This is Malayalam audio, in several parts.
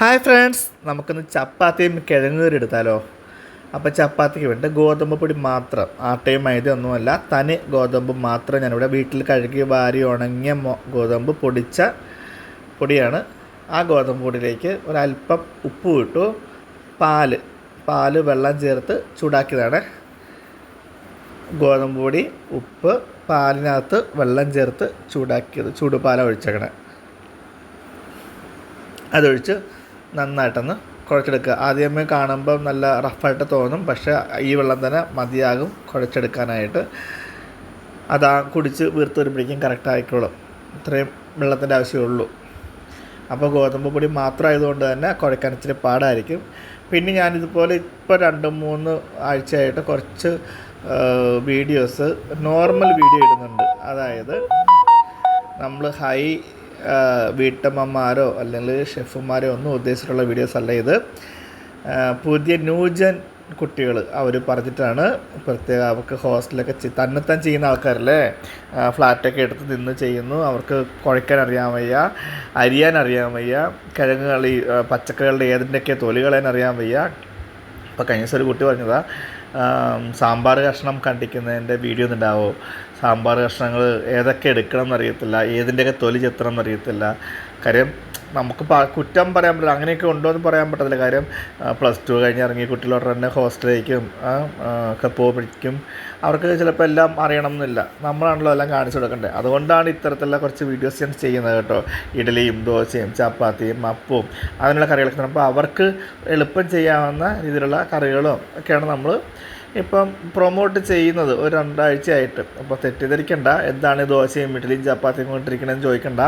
ഹായ് ഫ്രണ്ട്സ്, നമുക്കിന്ന് ചപ്പാത്തിയും കിഴങ്ങുകറി എടുത്താലോ. അപ്പോൾ ചപ്പാത്തിക്ക് വേണ്ടി ഗോതമ്പ് പൊടി മാത്രം, ആട്ടയും മൈദയൊന്നുമല്ല, തനി ഗോതമ്പ് മാത്രം ഞാനിവിടെ വീട്ടിൽ കഴുകി വാരി ഉണങ്ങിയ ഗോതമ്പ് പൊടിച്ച പൊടിയാണ്. ആ ഗോതമ്പ് പൊടിയിലേക്ക് ഒരല്പം ഉപ്പ് ഇട്ടു, പാല് വെള്ളം ചേർത്ത് ചൂടാക്കിയതാണ്. ഗോതമ്പ് പൊടി, ഉപ്പ്, പാലിനകത്ത് വെള്ളം ചേർത്ത് ചൂടാക്കിയത്, ചൂടുപാല ഒഴിച്ചേക്കണേ. അതൊഴിച്ച് നന്നായിട്ടൊന്ന് കുഴച്ചെടുക്കുക. ആദ്യമേ കാണുമ്പം നല്ല റഫായിട്ട് തോന്നും, പക്ഷേ ഈ വെള്ളം തന്നെ മതിയാകും കുഴച്ചെടുക്കാനായിട്ട്. അതാ കുടിച്ച് വീർത്ത് വരുമ്പോഴേക്കും കറക്റ്റ് ആയിക്കോളും. ഇത്രയും വെള്ളത്തിൻ്റെ ആവശ്യമുള്ളൂ. അപ്പോൾ ഗോതമ്പ് പൊടി മാത്രമായതുകൊണ്ട് തന്നെ കുഴക്കാൻ ഇച്ചിരി പാടായിരിക്കും. പിന്നെ ഞാനിതുപോലെ ഇപ്പോൾ 2-3 ആഴ്ചയായിട്ട് കുറച്ച് വീഡിയോസ് നോർമൽ വീഡിയോ ഇടുന്നുണ്ട്. അതായത് നമ്മൾ വീട്ടമ്മമാരോ അല്ലെങ്കിൽ ഷെഫുമാരോ ഒന്നും ഉദ്ദേശിച്ചിട്ടുള്ള വീഡിയോസ് അല്ല ഇത്. പുതിയ ന്യൂജൻ കുട്ടികൾ അവർ പറഞ്ഞിട്ടാണ്. പ്രത്യേകം അവർക്ക് ഹോസ്റ്റലൊക്കെ തന്നെത്താൻ ചെയ്യുന്ന ആൾക്കാരല്ലേ, ഫ്ലാറ്റൊക്കെ എടുത്ത് നിന്ന് ചെയ്യുന്നു. അവർക്ക് കുഴക്കാൻ അറിയാൻ വയ്യ, അരിയാൻ അറിയാൻ വയ്യ, കിഴങ്ങുകൾ പച്ചക്കറികളുടെ ഏതിൻ്റെയൊക്കെ തൊലി കളയാൻ അറിയാൻ വയ്യ. ഇപ്പോൾ കഴിഞ്ഞ ദിവസം ഒരു കുട്ടി പറഞ്ഞതാ, സാമ്പാർ കഷ്ണം കണ്ടിക്കുന്നതിൻ്റെ വീഡിയോ ഒന്നും ഉണ്ടാവോ, സാമ്പാർ കഷ്ണങ്ങൾ ഏതൊക്കെ എടുക്കണം എന്നറിയത്തില്ല, ഏതിൻ്റെയൊക്കെ തൊലി ചെത്തണം എന്നറിയത്തില്ല. കാര്യം നമുക്ക് കുറ്റം പറയാൻ പറ്റില്ല, അങ്ങനെയൊക്കെ ഉണ്ടോ എന്ന് പറയാൻ പറ്റത്തില്ല. കാര്യം +2 കഴിഞ്ഞ് ഇറങ്ങിയ കുട്ടികളോട് തന്നെ ഹോസ്റ്റലിലേക്കും ഒക്കെ പോകുമ്പോഴേക്കും അവർക്ക് ചിലപ്പോൾ എല്ലാം അറിയണം എന്നില്ല. നമ്മളാണല്ലോ എല്ലാം കാണിച്ചു കൊടുക്കണ്ടേ. അതുകൊണ്ടാണ് ഇത്തരത്തിലുള്ള കുറച്ച് വീഡിയോസ് ഞാൻ ചെയ്യുന്നത് കേട്ടോ. ഇഡ്ഡലിയും ദോശയും ചപ്പാത്തിയും അപ്പവും അങ്ങനെയുള്ള കറികളൊക്കെ. അപ്പോൾ അവർക്ക് എളുപ്പം ചെയ്യാവുന്ന രീതിയിലുള്ള കറികളും ഒക്കെയാണ് നമ്മൾ ഇപ്പം പ്രൊമോട്ട് ചെയ്യുന്നത് ഒരു 2 ആഴ്ചയായിട്ട്. അപ്പോൾ തെറ്റിദ്ധരിക്കണ്ട, എന്താണ് ദോശയും ഇഡ്ഡലിയും ചപ്പാത്തിയും കൊണ്ടിരിക്കണമെന്ന് ചോദിക്കണ്ട.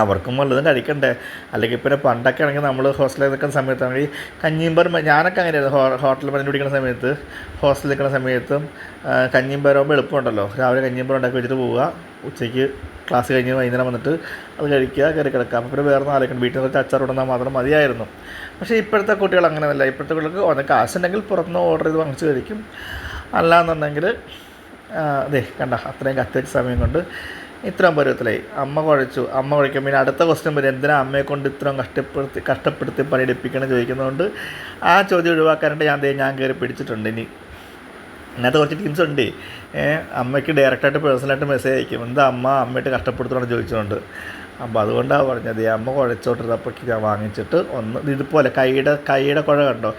അവർക്കും വല്ലതും കഴിക്കണ്ടേ. അല്ലെങ്കിൽ പിന്നെ പണ്ടൊക്കെ ആണെങ്കിൽ നമ്മൾ ഹോസ്റ്റലിൽ നിൽക്കുന്ന സമയത്താണെങ്കിൽ കഞ്ഞിയും പയറും, ഞാനൊക്കെ അങ്ങനെയായിരുന്നു. ഹോട്ടലിൽ പണി പിടിക്കുന്ന സമയത്ത്, ഹോസ്റ്റലിൽ നിൽക്കുന്ന സമയത്തും കഞ്ഞിയും പയറാകുമ്പോൾ എളുപ്പമുണ്ടല്ലോ. രാവിലെ കഞ്ഞിയും പയറും ഉണ്ടാക്കി വെച്ചിട്ട് പോവുക, ഉച്ചയ്ക്ക് ക്ലാസ് കഴിഞ്ഞ് വൈകുന്നേരം വന്നിട്ട് അത് കഴിക്കുക, കയറി കിടക്കുക. അപ്പോൾ പിന്നെ വേറെ ആലോചിക്കണം, വീട്ടിൽ നിന്ന് അച്ചാർ ഇടുന്നാൽ മാത്രം മതിയായിരുന്നു. പക്ഷേ ഇപ്പോഴത്തെ കുട്ടികൾ അങ്ങനെയല്ല. ഇപ്പോഴത്തെ കുട്ടികൾക്ക് കാശുണ്ടെങ്കിൽ പുറത്തുനിന്ന് ഓർഡർ ചെയ്ത് വാങ്ങിച്ച് കഴിക്കും. അല്ലാന്നുണ്ടെങ്കിൽ കണ്ട അത്രയും കത്തിവെച്ച സമയം കൊണ്ട് ഇത്രയും പരുവത്തിലായി. അമ്മ കുഴയ്ക്കും. പിന്നെ അടുത്ത ക്വസ്റ്റ്യൻ വരും, എന്തിനാ അമ്മയെ കൊണ്ട് ഇത്രയും കഷ്ടപ്പെടുത്തി പണിയെടുപ്പിക്കണം ചോദിക്കുന്നതുകൊണ്ട് ആ ചോദ്യം ഒഴിവാക്കാനായിട്ട് ഞാൻ കയറി പിടിച്ചിട്ടുണ്ട്. ഇന്നത്തെ കുറച്ച് ടീംസ് ഉണ്ട്, അമ്മയ്ക്ക് ഡയറക്റ്റായിട്ട് പേഴ്സണലായിട്ട് മെസ്സേജ് അയക്കും, എന്താ അമ്മയായിട്ട് കഷ്ടപ്പെടുത്തണം ചോദിച്ചുകൊണ്ട്. അപ്പോൾ അതുകൊണ്ടാണ് പറഞ്ഞത്, അമ്മ കുഴച്ചോട്ടിരുന്നപ്പോഴേക്ക് ഞാൻ വാങ്ങിച്ചിട്ട് ഇതുപോലെ കൈയുടെ കുഴ കണ്ടോ,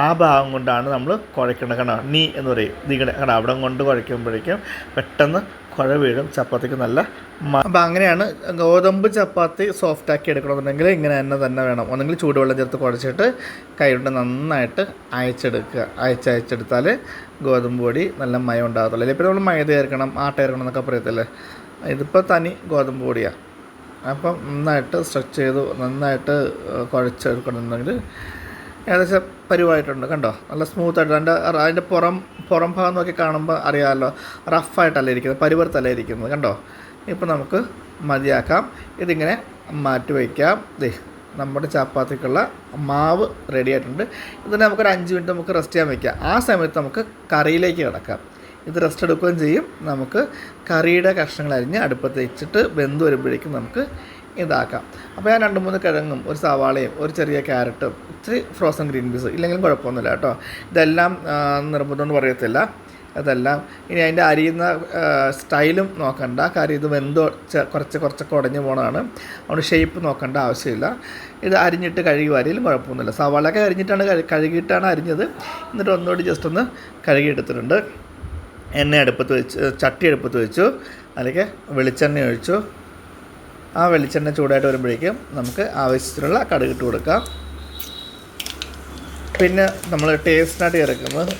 ആ ഭാഗം കൊണ്ടാണ് നമ്മൾ കുഴക്കേണ്ടത്. കണ്ടോ, നീ എന്ന് പറയും, കണ്ടോ അവിടെ കൊണ്ട് കുഴയ്ക്കുമ്പോഴേക്കും പെട്ടെന്ന് കുഴ വീഴും, ചപ്പാത്തിക്ക് നല്ല അപ്പോൾ അങ്ങനെയാണ്. ഗോതമ്പ് ചപ്പാത്തി സോഫ്റ്റാക്കി എടുക്കണമെന്നുണ്ടെങ്കിൽ ഇങ്ങനെ തന്നെ വേണം. ഒന്നെങ്കിൽ ചൂടുവെള്ളം ചേർത്ത് കുഴച്ചിട്ട് കൈകൊണ്ട് നന്നായിട്ട് അയച്ചെടുത്താൽ ഗോതമ്പ് പൊടി നല്ല മയം ഉണ്ടാകത്തുള്ളൂ. അല്ലെങ്കിൽ ഇപ്പോൾ നമ്മൾ മൈദ ചേർക്കണം, ആട്ട ചേർക്കണം എന്നൊക്കെ പറയത്തില്ലേ. ഇതിപ്പോൾ തനി ഗോതമ്പ് പൊടിയാണ്. അപ്പം നന്നായിട്ട് സ്ട്രെച്ച് ചെയ്ത് നന്നായിട്ട് കുഴച്ചെടുക്കണമെന്നുണ്ടെങ്കിൽ ഏകദേശം പരിവായിട്ടുണ്ട്. കണ്ടോ, നല്ല സ്മൂത്തായിട്ട്. അതിൻ്റെ പുറം ഭാഗം നോക്കി കാണുമ്പോൾ അറിയാമല്ലോ, റഫായിട്ടല്ല ഇരിക്കുന്നത്, പരുവത്തല്ല ഇരിക്കുന്നത്. കണ്ടോ, ഇപ്പോൾ നമുക്ക് മതിയാക്കാം. ഇതിങ്ങനെ മാറ്റി വയ്ക്കാം. നമ്മുടെ ചപ്പാത്തിക്കുള്ള മാവ് റെഡി ആയിട്ടുണ്ട്. ഇതിനെ നമുക്കൊരു 5 മിനിറ്റ് നമുക്ക് റെസ്റ്റ് ചെയ്യാൻ വയ്ക്കാം. ആ സമയത്ത് നമുക്ക് കറിയിലേക്ക് കിടക്കാം. ഇത് റെസ്റ്റ് എടുക്കുകയും ചെയ്യും. നമുക്ക് കറിയുടെ കഷ്ണങ്ങൾ അരിഞ്ഞ് അടുപ്പത്ത് വെച്ചിട്ട് വെന്ത് വരുമ്പോഴേക്കും നമുക്ക് ഇതാക്കാം. അപ്പോൾ ഞാൻ 2-3 കിഴങ്ങും ഒരു സവാളയും ഒരു ചെറിയ ക്യാരറ്റും ഇച്ചിരി ഫ്രോസൺ ഗ്രീൻ പീസ് ഇല്ലെങ്കിലും കുഴപ്പമൊന്നുമില്ല കേട്ടോ. ഇതെല്ലാം നിർബന്ധമെന്ന് പറയത്തില്ല. അതെല്ലാം ഇനി അതിൻ്റെ അരിയുന്ന സ്റ്റൈലും നോക്കണ്ട. കാര്യം ഇത് കുറച്ചൊക്കെ ഉടഞ്ഞു പോകണതാണ്. അതുകൊണ്ട് ഷേപ്പ് നോക്കേണ്ട ആവശ്യമില്ല. ഇത് അരിഞ്ഞിട്ട് കഴുകി വാരിയിലും കുഴപ്പമൊന്നുമില്ല. സവാളയൊക്കെ കഴുകിയിട്ടാണ് അരിഞ്ഞത്. എന്നിട്ട് ഒന്നുകൂടി ജസ്റ്റ് ഒന്ന് കഴുകിയെടുത്തിട്ടുണ്ട്. ചട്ടി അടുപ്പത്ത് വെച്ചു. അതിലേക്ക് വെളിച്ചെണ്ണ ഒഴിച്ചു. ആ വെളിച്ചെണ്ണ ചൂടായിട്ട് വരുമ്പോഴേക്കും നമുക്ക് ആവശ്യത്തിനുള്ള കടുക് ഇട്ട് കൊടുക്കാം. പിന്നെ നമ്മൾ ടേസ്റ്റിനായിട്ട് ചേർക്കുന്നത്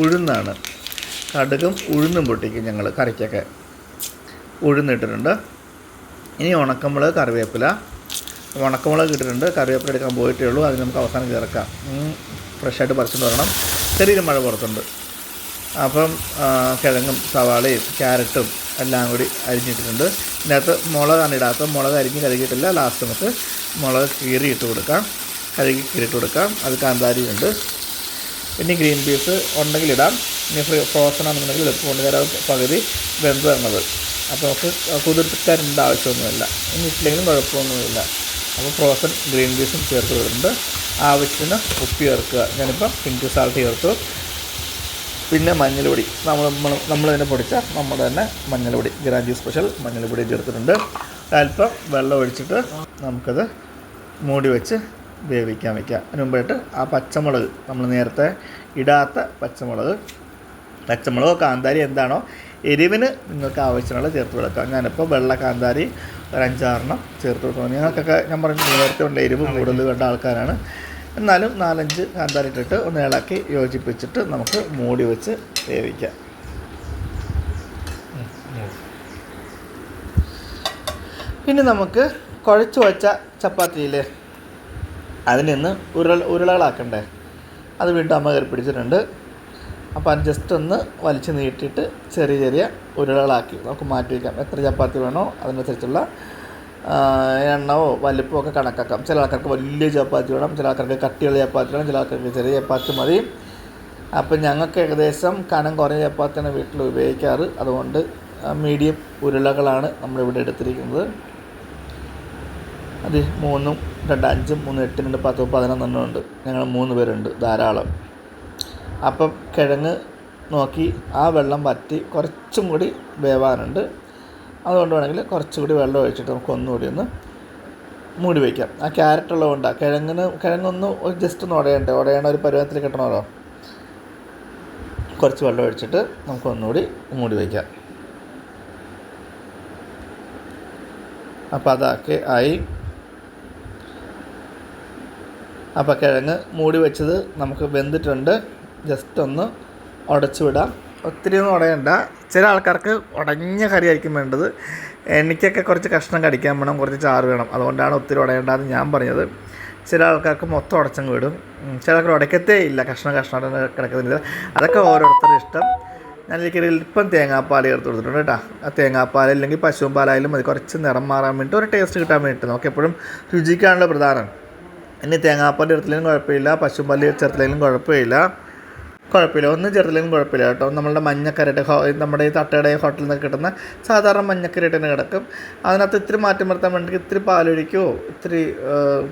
ഉഴുന്നാണ്. കടുകും ഉഴുന്നും പൊട്ടിക്കും ഞങ്ങൾ കറിക്കൊക്കെ. ഉഴുന്നിട്ടിട്ടുണ്ട്. ഇനി ഉണക്കമുളക്, കറിവേപ്പില. ഉണക്കമുളക് ഇട്ടിട്ടുണ്ട്, കറിവേപ്പില എടുക്കാൻ പോയിട്ടേ ഉള്ളൂ. അത് നമുക്ക് അവസാനം ചേർക്കാം. ഫ്രഷായിട്ട് പറിച്ചുകൊണ്ട് വരണം. ചെറിയൊരു മഴ പുറത്തുണ്ട്. അപ്പം കിഴങ്ങും സവാളയും ക്യാരറ്റും എല്ലാം കൂടി അരിഞ്ഞിട്ടിട്ടുണ്ട്. ഇതിനകത്ത് മുളകാണ് ഇടാത്തത്. മുളക് കഴുകിയിട്ടില്ല. ലാസ്റ്റ് നമുക്ക് മുളക് കീറിയിട്ട് കൊടുക്കാം, കീറിയിട്ട് കൊടുക്കാം. അത് കാന്താരിയുണ്ട്. പിന്നെ ഗ്രീൻ പീസ് ഉണ്ടെങ്കിൽ ഇടാം. ഇനി ഫ്രോസൺ ആണെന്നുണ്ടെങ്കിൽ എളുപ്പമുണ്ട്, കാരണം പകുതി വെന്ത് തന്നത്. അപ്പോൾ നമുക്ക് കുതിർക്കാനുള്ള ആവശ്യമൊന്നുമില്ല. ഇനി ഇട്ടില്ലെങ്കിലും കുഴപ്പമൊന്നുമില്ല. അപ്പോൾ ഫ്രോസൺ ഗ്രീൻ പീസും ചേർത്ത് കൊടുത്തിട്ടുണ്ട്. ആവശ്യത്തിന് ഉപ്പ് ചേർക്കുക. ഞാനിപ്പോൾ പിങ്ക് സാൾട്ട് ചേർത്തു. പിന്നെ മഞ്ഞൾപ്പൊടി നമ്മൾ തന്നെ പൊടിച്ച നമ്മുടെ തന്നെ മഞ്ഞൾപ്പൊടി, ഗ്രാൻഡി സ്പെഷ്യൽ മഞ്ഞൾപ്പൊടി ചേർത്തിട്ടുണ്ട്. അല്പം വെള്ളം ഒഴിച്ചിട്ട് നമുക്കത് മൂടി വെച്ച് വേവിക്കാൻ വയ്ക്കാം. അതിന് മുമ്പായിട്ട് ആ പച്ചമുളക്, നമ്മൾ നേരത്തെ ഇടാത്ത പച്ചമുളകോ കാന്താരി എന്താണോ എരിവിന് നിങ്ങൾക്ക് ആവശ്യമുള്ള ചേർത്ത് കൊടുക്കാം. ഞാനിപ്പോൾ വെള്ള കാന്താരി ഒരു 5-6 ചേർത്ത് കൊടുക്കുന്നു. നിങ്ങൾക്കൊക്കെ ഞാൻ പറഞ്ഞു നേരത്തെ ഉണ്ട് എരിവ് കൂടുതൽ വേണ്ട ആൾക്കാരാണ്. എന്നാലും 4-5 കാന്താരി ഇട്ടിട്ട് ഒന്ന് ഇളക്കി യോജിപ്പിച്ചിട്ട് നമുക്ക് മൂടി വെച്ച് വേവിക്കാം. പിന്നെ നമുക്ക് കുഴച്ച് വെച്ച ചപ്പാത്തിയിൽ അതിൽ നിന്ന് ഉരുളകളാക്കണ്ടേ, അത് വീണ്ടും അമ്മ കയറി പിടിച്ചിട്ടുണ്ട്. അപ്പോൾ അത് ജസ്റ്റ് ഒന്ന് വലിച്ച് നീട്ടിയിട്ട് ചെറിയ ഉരുളകളാക്കി നമുക്ക് മാറ്റി വയ്ക്കാം. എത്ര ചപ്പാത്തി വേണോ അതിനനുസരിച്ചുള്ള എണ്ണമോ വലിപ്പമോ ഒക്കെ കണക്കാക്കാം. ചില ആൾക്കാർക്ക് വലിയ ചപ്പാത്തി വേണം, ചില ആൾക്കാർക്ക് കട്ടിയുള്ള ചപ്പാത്തി വേണം, ചില ആൾക്കാർക്ക് ചെറിയ ചപ്പാത്തി മതി. അപ്പം ഞങ്ങൾക്ക് ഏകദേശം കനം കുറഞ്ഞ ചപ്പാത്തിയാണ് വീട്ടിൽ ഉപയോഗിക്കാറ്. അതുകൊണ്ട് മീഡിയം ഉരുളകളാണ് നമ്മളിവിടെ എടുത്തിരിക്കുന്നത്. അത് 3, 2, 5, 3, 8, 2, 10, 11 ഉണ്ട്. ഞങ്ങൾ 3 പേരുണ്ട്, ധാരാളം. അപ്പം കിഴങ്ങ് നോക്കി ആ വെള്ളം വറ്റി കുറച്ചും കൂടി വേവാനുണ്ട്. അതുകൊണ്ട് വേണമെങ്കിൽ കുറച്ചുകൂടി വെള്ളം ഒഴിച്ചിട്ട് നമുക്ക് ഒന്നുകൂടി ഒന്ന് മൂടി വയ്ക്കാം. ആ ക്യാരറ്റ് ഉള്ളതുകൊണ്ടാണ് കിഴങ്ങൊന്ന് ജസ്റ്റ് ഒന്ന് ഉടയേണ്ട ഒരു പരുവത്തിൽ കിട്ടണമല്ലോ. കുറച്ച് വെള്ളം ഒഴിച്ചിട്ട് നമുക്ക് ഒന്നുകൂടി മൂടി വയ്ക്കാം. അപ്പോൾ അതൊക്കെ ആയി. അപ്പോൾ കിഴങ്ങ് മൂടി വെച്ചത് നമുക്ക് വെന്തിട്ടുണ്ട്. ജസ്റ്റ് ഒന്ന് ഉടച്ചു വിടാം. ഒത്തിരി ഒന്നും ഉടയണ്ട. ചില ആൾക്കാർക്ക് ഉടഞ്ഞ കറി ആയിരിക്കും വേണ്ടത്. എനിക്കൊക്കെ കുറച്ച് കഷ്ണം കടിക്കാൻ വേണം, കുറച്ച് ചാറ് വേണം. അതുകൊണ്ടാണ് ഒത്തിരി ഉടയേണ്ടതെന്ന് ഞാൻ പറഞ്ഞത്. ചില ആൾക്കാർക്ക് മൊത്തം ഉടച്ചങ്ങ് വിടും. ചില ആൾക്കാർ ഉടയ്ക്കത്തേ ഇല്ല, കഷ്ണം കിടക്കുന്നില്ല. അതൊക്കെ ഓരോരുത്തരുടെ ഇഷ്ടം. ഞാനിലേക്ക് അല്പം തേങ്ങാപ്പാൽ ചേർത്ത് കൊടുത്തിട്ടുണ്ട് കേട്ടോ. ആ തേങ്ങാപ്പാൽ അല്ലെങ്കിൽ പശുവും പാലായാലും മതി. കുറച്ച് നിറം മാറാൻ വേണ്ടിയിട്ട്, ഒരു ടേസ്റ്റ് കിട്ടാൻ വേണ്ടിയിട്ട്. നമുക്ക് എപ്പോഴും രുചിക്കാണല്ലോ പ്രധാനം. ഇനി തേങ്ങാപ്പാൽ ചേർത്തില്ലെങ്കിലും കുഴപ്പമില്ല, പശുപാൽ ചേർത്തില്ലെങ്കിലും കുഴപ്പമില്ല. ഒന്നും ചേർത്തില്ലെങ്കിലും കുഴപ്പമില്ല കേട്ടോ. നമ്മളുടെ മഞ്ഞക്കരയുടെ നമ്മുടെ ഈ തട്ടയുടെ ഹോട്ടലിൽ നിന്ന് കിട്ടുന്ന സാധാരണ മഞ്ഞക്കരയിട്ട് തന്നെ കിടക്കും. അതിനകത്ത് ഇത്തിരി മാറ്റം വരുത്താൻ വേണ്ടി ഇത്തിരി പാലൊഴിക്കോ ഇത്തിരി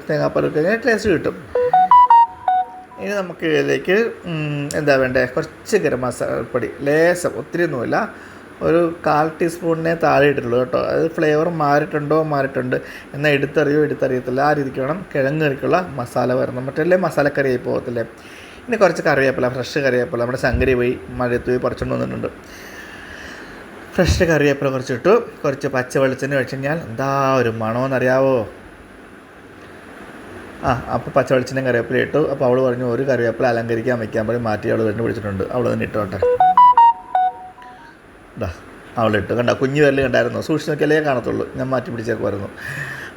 തേങ്ങാപ്പാൽ ഒഴിക്കുക, അങ്ങനെ ടേസ്റ്റ് കിട്ടും. ഇനി നമുക്ക് ഇതിലേക്ക് എന്താ വേണ്ടേ, കുറച്ച് ഗരം മസാലപ്പൊടി ലേശം, ഒത്തിരി ഒന്നുമില്ല, ഒരു 1/4 ടീസ്പൂണിനെ താഴെ ഇട്ടിട്ടുള്ളൂ കേട്ടോ. അത് ഫ്ലേവർ മാറിയിട്ടുണ്ട് എന്നാൽ എടുത്തറിയത്തില്ല. ആ രീതിക്ക് വേണം കിഴങ്ങ് കറിക്കുള്ള മസാല വരണം. മറ്റല്ലേ മസാലക്കറി ആയി പോകത്തില്ലേ. ഇനി കുറച്ച് കറിവേപ്പില, ഫ്രഷ് കറിവേപ്പില, നമ്മുടെ ശങ്കരി പോയി മഴയത്ത് പോയി പറിച്ചുകൊണ്ട് വന്നിട്ടുണ്ട്. ഫ്രഷ് കറിവേപ്പില കുറച്ചിട്ടു. കുറച്ച് പച്ച വെളിച്ചെണ്ണ ഒഴിച്ച് കഴിഞ്ഞാൽ എന്താ ഒരു മണമെന്നറിയാവോ. അപ്പോൾ പച്ച വെളിച്ചെണ്ണയും കറിവേപ്പില ഇട്ടു. അപ്പോൾ അവൾ പറഞ്ഞു ഒരു കറിവേപ്പില അലങ്കരിക്കാൻ വയ്ക്കാൻ പറയും, മാറ്റി അവൾ തന്നെ പിടിച്ചിട്ടുണ്ട്. അവൾ തന്നെ ഇട്ടോട്ടെ. അവളിട്ടു. കണ്ട കുഞ്ഞു വിരൽ കണ്ടായിരുന്നു, സൂക്ഷിച്ച് നോക്കിയാലേ കാണത്തുള്ളൂ. ഞാൻ മാറ്റി പിടിച്ചേക്കുമായിരുന്നു.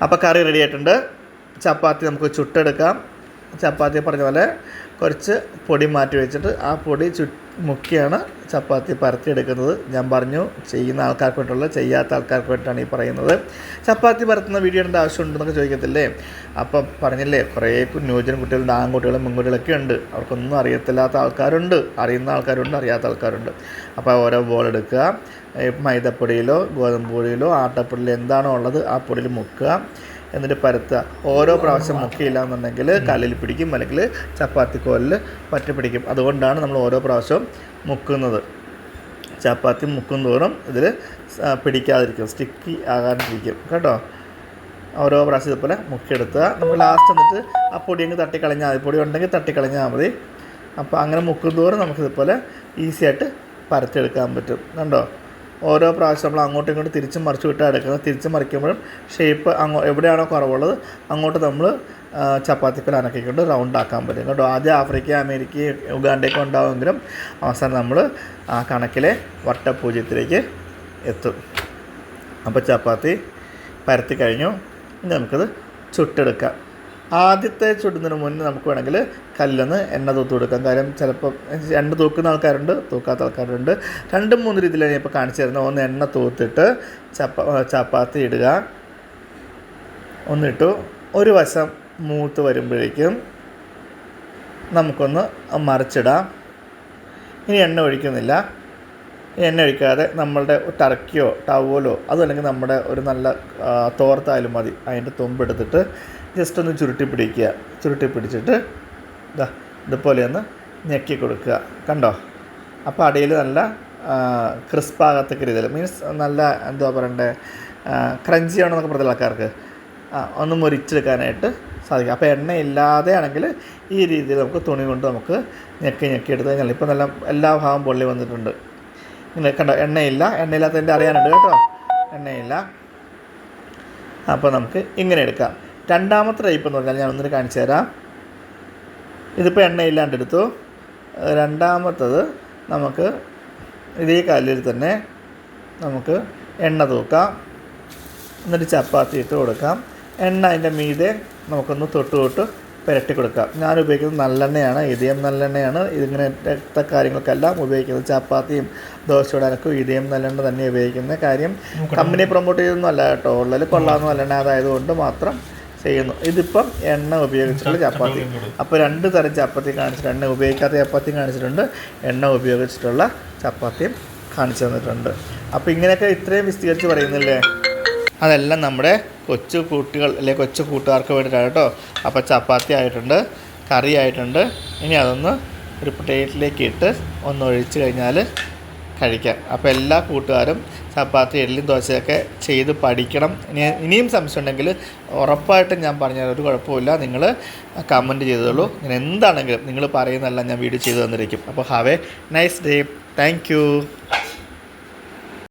അപ്പോൾ കറി റെഡി ആയിട്ടുണ്ട്. ചപ്പാത്തി നമുക്ക് ചുട്ടെടുക്കാം. ചപ്പാത്തി പറഞ്ഞ പോലെ കുറച്ച് പൊടി മാറ്റി വെച്ചിട്ട് ആ പൊടി മുക്കിയാണ് ചപ്പാത്തി പരത്തിയെടുക്കുന്നത്. ഞാൻ പറഞ്ഞു ചെയ്യുന്ന ആൾക്കാർക്ക് വേണ്ടിയിട്ടുള്ള, ചെയ്യാത്ത ആൾക്കാർക്ക് വേണ്ടിയിട്ടാണ് ഈ പറയുന്നത്. ചപ്പാത്തി പരത്തുന്ന വീഡിയോ ഇടേണ്ട ആവശ്യമുണ്ടെന്നൊക്കെ ചോദിക്കത്തില്ലേ. അപ്പം പറഞ്ഞില്ലേ, കുറേ ന്യൂജൻ കുട്ടികളുണ്ട്, ആൺകുട്ടികളും പെൺകുട്ടികളൊക്കെ ഉണ്ട്. അവർക്കൊന്നും അറിയത്തില്ലാത്ത ആൾക്കാരുണ്ട്, അറിയുന്ന ആൾക്കാരുണ്ട്, അറിയാത്ത ആൾക്കാരുണ്ട്. അപ്പോൾ ഓരോ ബോൾ എടുക്കുക, മൈദപ്പൊടിയിലോ ഗോതമ്പ് പൊടിയിലോ ആട്ടപ്പൊടിയിലോ എന്താണോ ഉള്ളത് ആ പൊടിയിൽ മുക്കുക, എന്നിട്ട് പരത്തുക. ഓരോ പ്രാവശ്യം മുക്കിയില്ല എന്നുണ്ടെങ്കിൽ കല്ലിൽ പിടിക്കും, അല്ലെങ്കിൽ ചപ്പാത്തി കോലിൽ പറ്റി പിടിക്കും. അതുകൊണ്ടാണ് നമ്മൾ ഓരോ പ്രാവശ്യവും മുക്കുന്നത്. ചപ്പാത്തി മുക്കുന്തോറും ഇതിൽ പിടിക്കാതിരിക്കും, സ്റ്റിക്കി ആകാതിരിക്കും കേട്ടോ. ഓരോ പ്രാവശ്യം ഇതുപോലെ മുക്കിയെടുത്തുക. നമുക്ക് ലാസ്റ്റ് എന്നിട്ട് ആ പൊടി അങ്ങ് തട്ടിക്കളഞ്ഞാൽ മതി, പൊടി ഉണ്ടെങ്കിൽ തട്ടിക്കളഞ്ഞാൽ മതി. അപ്പോൾ അങ്ങനെ മുക്കുന്തോറും നമുക്കിതുപോലെ ഈസി ആയിട്ട് പരത്തിയെടുക്കാൻ പറ്റും. കണ്ടോ, ഓരോ പ്രാവശ്യം നമ്മൾ അങ്ങോട്ടും ഇങ്ങോട്ടും തിരിച്ചും മറിച്ച് വിട്ടാൽ എടുക്കുന്നത്. തിരിച്ച് മറിക്കുമ്പോഴും ഷേപ്പ് എവിടെയാണോ കുറവുള്ളത് അങ്ങോട്ട് നമ്മൾ ചപ്പാത്തിപ്പൽ അനക്കിക്കൊണ്ട് റൗണ്ട് ആക്കാൻ പറ്റും കേട്ടോ. ആദ്യം ആഫ്രിക്ക, അമേരിക്ക, ഉഗാണ്ടയൊക്കെ ഉണ്ടാവുമെങ്കിലും അവസാനം നമ്മൾ ആ കണക്കിലെ വട്ടപൂജ്യത്തിലേക്ക് എത്തും. അപ്പോൾ ചപ്പാത്തി പരത്തി കഴിഞ്ഞു. ഇനി നമുക്കത് ചുട്ടെടുക്കാം. ആദ്യത്തെ ചുടുന്നതിന് മുന്നേ നമുക്ക് വേണമെങ്കിൽ കല്ലൊന്ന് എണ്ണ തൂത്ത് കൊടുക്കാം. കാര്യം ചിലപ്പോൾ എണ്ണ തൂക്കുന്ന ആൾക്കാരുണ്ട്, തൂക്കാത്ത ആൾക്കാരുണ്ട്. 2-3 രീതിയിലാണ് ഇപ്പോൾ കാണിച്ചു തരുന്നത്. ഒന്ന് എണ്ണ തൂത്തിട്ട് ചപ്പാത്തി ഇടുക. ഒന്നിട്ടു. ഒരു വശം മൂത്ത് വരുമ്പോഴേക്കും നമുക്കൊന്ന് മറിച്ചിടാം. ഇനി എണ്ണ ഒഴിക്കുന്നില്ല. എണ്ണ ഒഴിക്കാതെ നമ്മളുടെ ടർക്കിയോ ടവലോ അതുമല്ലെങ്കിൽ നമ്മുടെ ഒരു നല്ല തോർത്തായാലും മതി, അതിൻ്റെ തുമ്പെടുത്തിട്ട് ജസ്റ്റ് ഒന്ന് ചുരുട്ടി പിടിക്കുക. ചുരുട്ടി പിടിച്ചിട്ട് ഇതുപോലെ ഒന്ന് ഞെക്കി കൊടുക്കുക. കണ്ടോ? അപ്പോൾ അടിയിൽ നല്ല ക്രിസ്പാകത്തക്ക രീതിയിൽ, മീൻസ് നല്ല എന്താ പറയണ്ടേ, ക്രഞ്ചി ആണെന്നൊക്കെ പറഞ്ഞ ആൾക്കാർക്ക് ഒന്ന് മുരിച്ചെടുക്കാനായിട്ട് സാധിക്കും. അപ്പോൾ എണ്ണയില്ലാതെ ആണെങ്കിൽ ഈ രീതിയിൽ നമുക്ക് തുണി കൊണ്ട് നമുക്ക് ഞെക്കി എടുത്ത് കഴിഞ്ഞാൽ ഇപ്പോൾ നല്ല എല്ലാ ഭാഗം പൊള്ളി വന്നിട്ടുണ്ട്. ഇങ്ങനെ കണ്ടോ? എണ്ണയില്ലാത്തതിൻ്റെ അറിയാനുണ്ട് കേട്ടോ, എണ്ണയില്ല. അപ്പോൾ നമുക്ക് ഇങ്ങനെ എടുക്കാം. രണ്ടാമത്തെ ടൈപ്പ് എന്ന് പറഞ്ഞാൽ ഞാൻ ഒന്നിന് കാണിച്ചു തരാം. ഇതിപ്പോൾ എണ്ണയില്ലാണ്ട് എടുത്തു. രണ്ടാമത്തത് നമുക്ക് ഇതേ കല്ലിൽ തന്നെ നമുക്ക് എണ്ണ തൂക്കാം, എന്നിട്ട് ചപ്പാത്തി ഇട്ട് കൊടുക്കാം. എണ്ണ അതിൻ്റെ മീതെ നമുക്കൊന്ന് തൊട്ട് പുരട്ടി കൊടുക്കാം. ഞാൻ ഉപയോഗിക്കുന്നത് നല്ലെണ്ണയാണ്, ഇതേം നല്ലെണ്ണയാണ്. ഇതിങ്ങനെ കാര്യങ്ങൾക്കെല്ലാം ഉപയോഗിക്കുന്നത്. ചപ്പാത്തിയും ദോശ ഇടാനൊക്കെ ഇതേം നല്ലെണ്ണ തന്നെ ഉപയോഗിക്കുന്ന കാര്യം കമ്പനി പ്രൊമോട്ട് ചെയ്തൊന്നും അല്ല കേട്ടോ, ഉള്ളിൽ കൊള്ളാവുന്ന നല്ലെണ്ണ ആയതുകൊണ്ട് മാത്രം ചെയ്യുന്നു. ഇതിപ്പം എണ്ണ ഉപയോഗിച്ചിട്ടുള്ള ചപ്പാത്തി. അപ്പോൾ 2 തരം ചപ്പാത്തി കാണിച്ചിട്ടുണ്ട്. എണ്ണ ഉപയോഗിക്കാത്ത ചപ്പാത്തിയും കാണിച്ചിട്ടുണ്ട്, എണ്ണ ഉപയോഗിച്ചിട്ടുള്ള ചപ്പാത്തിയും കാണിച്ചു തന്നിട്ടുണ്ട്. അപ്പോൾ ഇങ്ങനെയൊക്കെ ഇത്രയും വിസ്തീകരിച്ച് പറയുന്നില്ലേ, അതെല്ലാം നമ്മുടെ കൊച്ചു കുട്ടികൾ അല്ലെങ്കിൽ കൊച്ചു കൂട്ടുകാർക്ക് വേണ്ടിയിട്ടാണ് കേട്ടോ. അപ്പോൾ ചപ്പാത്തി ആയിട്ടുണ്ട്, കറി ആയിട്ടുണ്ട്. ഇനി അതൊന്ന് ഒരു പ്ലേറ്റിലേക്ക് ഇട്ട് ഒന്ന് ഒഴിച്ച് കഴിഞ്ഞാൽ കഴിക്കാം. അപ്പോൾ എല്ലാ കൂട്ടുകാരും ചപ്പാത്തി ഇഡ്ഡലിയും ദോശയൊക്കെ ചെയ്ത് പഠിക്കണം. ഇനിയും സംശയം ഉണ്ടെങ്കിൽ ഉറപ്പായിട്ടും ഞാൻ പറഞ്ഞാൽ ഒരു കുഴപ്പമില്ല, നിങ്ങൾ കമൻറ്റ് ചെയ്തോളൂ. ഞാൻ എന്താണെങ്കിലും നിങ്ങൾ പറയുന്നതെല്ലാം ഞാൻ വീഡിയോ ചെയ്ത് തന്നിരിക്കും. അപ്പോൾ have A nice day. Thank you.